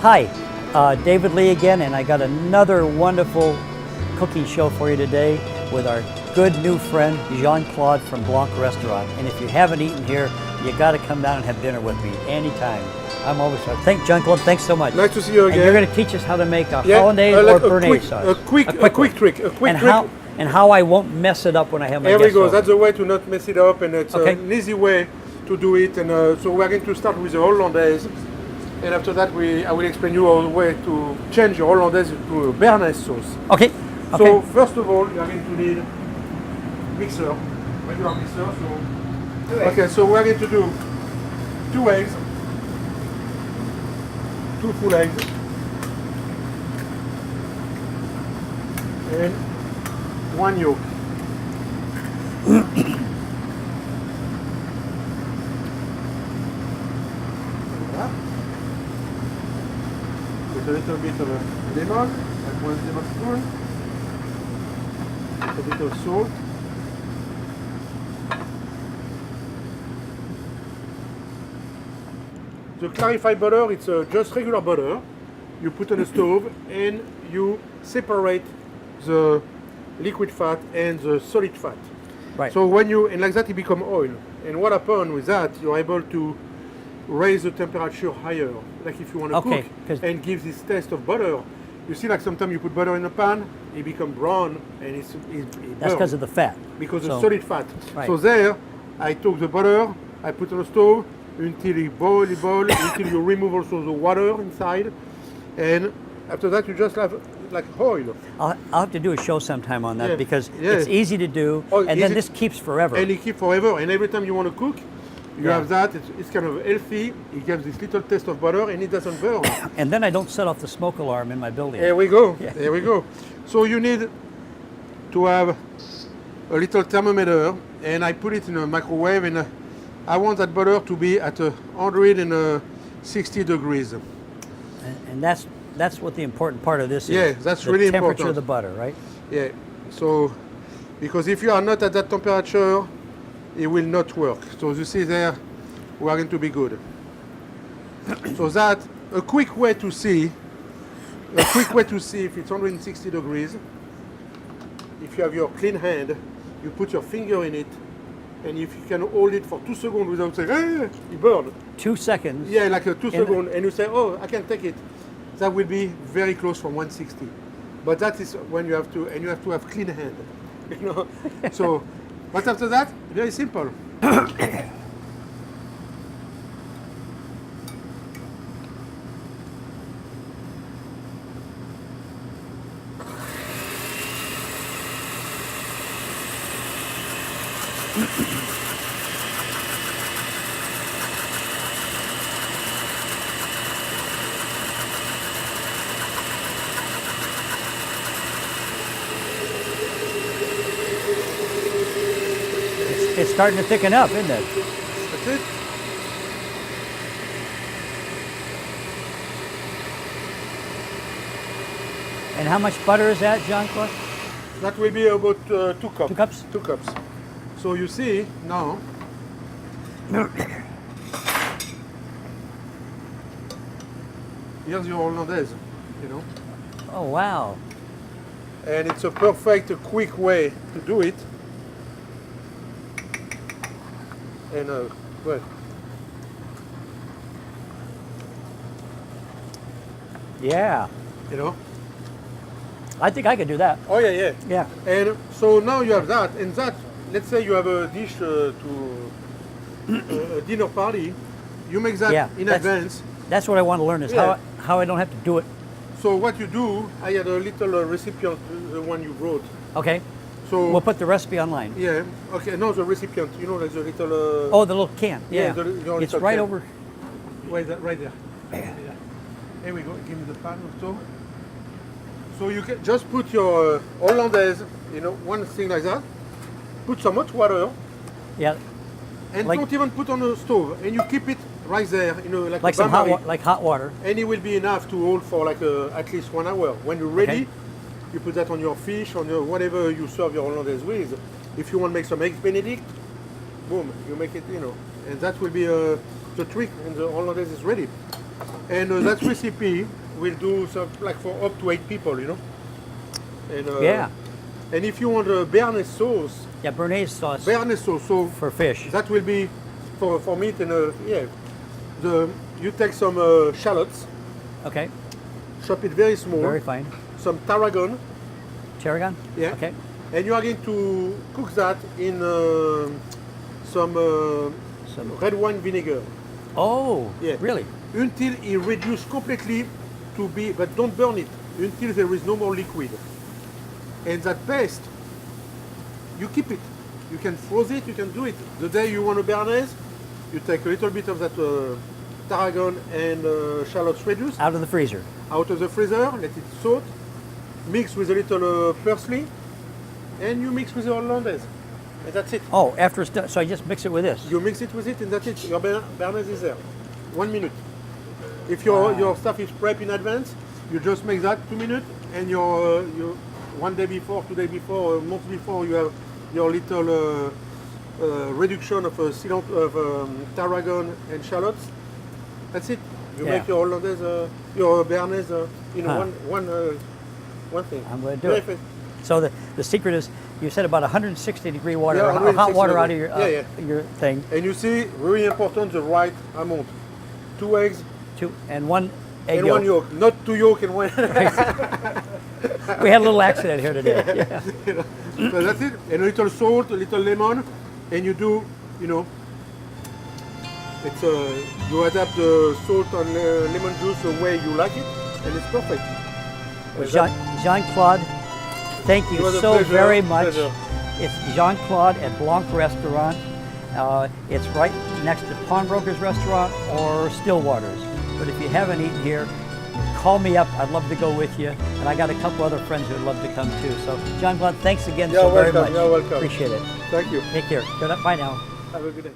Hi, David Lee again, and I got another wonderful cooking show for you today with our good new friend Jean-Claude from Blanc Restaurant. And if you haven't eaten here, you got to come down and have dinner with me anytime. I'm always thank Jean-Claude. Thanks so much. Nice to see you again. And you're going to teach us how to make a Hollandaise or Béarnaise sauce. A quick trick. And how I won't mess it up when I have my guests. There we go. Over. That's the way to not mess it up, and it's an easy way to do it. And so we're going to start with the Hollandaise, and after that I will explain you a way to change your Hollandaise to a Béarnaise sauce. Okay. So first of all, you are going to need mixer, regular mixer. So we're going to do 2 eggs, 2 full eggs, and 1 yolk. With a little bit of lemon, like 1 tablespoon, a bit of salt, the clarified butter, it's just regular butter. You put on the stove and you separate the liquid fat and the solid fat. Right. So and like that it becomes oil. And what happens with that, you're able to raise the temperature higher. Like if you want to cook and give this taste of butter. You see, like sometimes you put butter in a pan, it becomes brown and it that's because of the fat. Because of solid fat. Right. So there, I took the butter, I put on the stove until it boils, until you remove also the water inside. And after that, you just have like oil. I'll have to do a show sometime on that because it's easy to do, and then this keeps forever. And it keeps forever, and every time you want to cook, you have that. It's kind of healthy. It gives this little taste of butter, and it doesn't burn. And then I don't set off the smoke alarm in my building. There we go. Yeah. There we go. So you need to have a little thermometer, and I put it in a microwave, and I want that butter to be at 160 degrees. And that's what the important part of this is. Yeah, that's really important. The temperature of the butter, right? Yeah. So, because if you are not at that temperature, it will not work. So you see there, we are going to be good. So that, a quick way to see if it's 160 degrees, if you have your clean hand, you put your finger in it, and if you can hold it for 2 seconds without saying, it burned. 2 seconds? Yeah, like 2 seconds, and you say, oh, I can take it. That will be very close from 160. But that is when you have to, and you have to have clean hand. You know? So, but after that, very simple. It's starting to thicken up, isn't it? That's it. And how much butter is that, Jean-Claude? That will be about 2 cups. 2 cups? 2 cups. So you see, now, here's your Hollandaise, you know. Oh, wow. And it's a perfect, quick way to do it. And well, yeah, you know, I think I could do that. Oh yeah. And so now you have that, and that. Let's say you have a dish to a dinner party. You make that in advance. That's what I want to learn is how I don't have to do it. So what you do, I had a little recipient, the one you wrote. Okay. So we'll put the recipe online. Yeah. Okay. No, the recipient. You know, like the little. Oh, the little can. Yeah. It's right can. over. Right there. Yeah. Here we go. Give me the pan also. So you can just put your Hollandaise, you know, one thing like that. Put some hot water. Yeah. And don't even put on the stove, and you keep it right there, you know, like some hot water. And it will be enough to hold for like at least 1 hour. When you're ready, you put that on your fish, on your whatever you serve your Hollandaise with. If you want to make some eggs Benedict, boom, you make it, you know, and that will be the trick, and the Hollandaise is ready. And that recipe will do some, like for up to 8 people, you know. And, Yeah. And if you want a béarnaise sauce, Yeah, Béarnaise sauce so for fish. that will be for meat and yeah. You take some shallots, Okay, chop it very small, very fine. some tarragon, Tarragon? yeah. Okay. And you are going to cook that in some red wine vinegar. Oh, Yeah. really? Until it reduces completely to be, but don't burn it, until there is no more liquid. And that paste, you keep it. You can freeze it, you can do it. The day you want a béarnaise, you take a little bit of that tarragon and shallots reduced Out of the freezer. out of the freezer, let it soak, mix with a little parsley, and you mix with the Hollandaise. And that's it. Oh, after it's done, so I just mix it with this. You mix it with it, and that's it. Your béarnaise is there. 1 minute. If your stuff is prepped in advance, you just make that 2 minutes, and your 1 day before, 2 days before, a month before, you have your little reduction of tarragon and shallots. That's it. You Yeah. make your Hollandaise, your béarnaise in one thing. I'm going to do it. Very So the secret is, you said about 160-degree water, Yeah, or hot 160 water out of degree. your thing. And you see, really important, the right amount. 2 eggs And 1 egg and yolk. 1 yolk, not 2 yolk and 1. We had a little accident here today. Yeah. So that's it. And a little salt, a little lemon, and you do, you know, it's you adapt the salt and lemon juice the way you like it, and it's perfect. Well, Jean-Claude, thank you It was a so pleasure, very much. pleasure. It's Jean-Claude at Blanc Restaurant. It's right next to Pawnbroker's Restaurant or Stillwater's. But if you haven't eaten here, call me up. I'd love to go with you. And I got a couple other friends who would love to come too. So, Jean-Claude, thanks again so very much. You're welcome. Appreciate it. Thank you. Take care. Good. Bye now. Have a good day.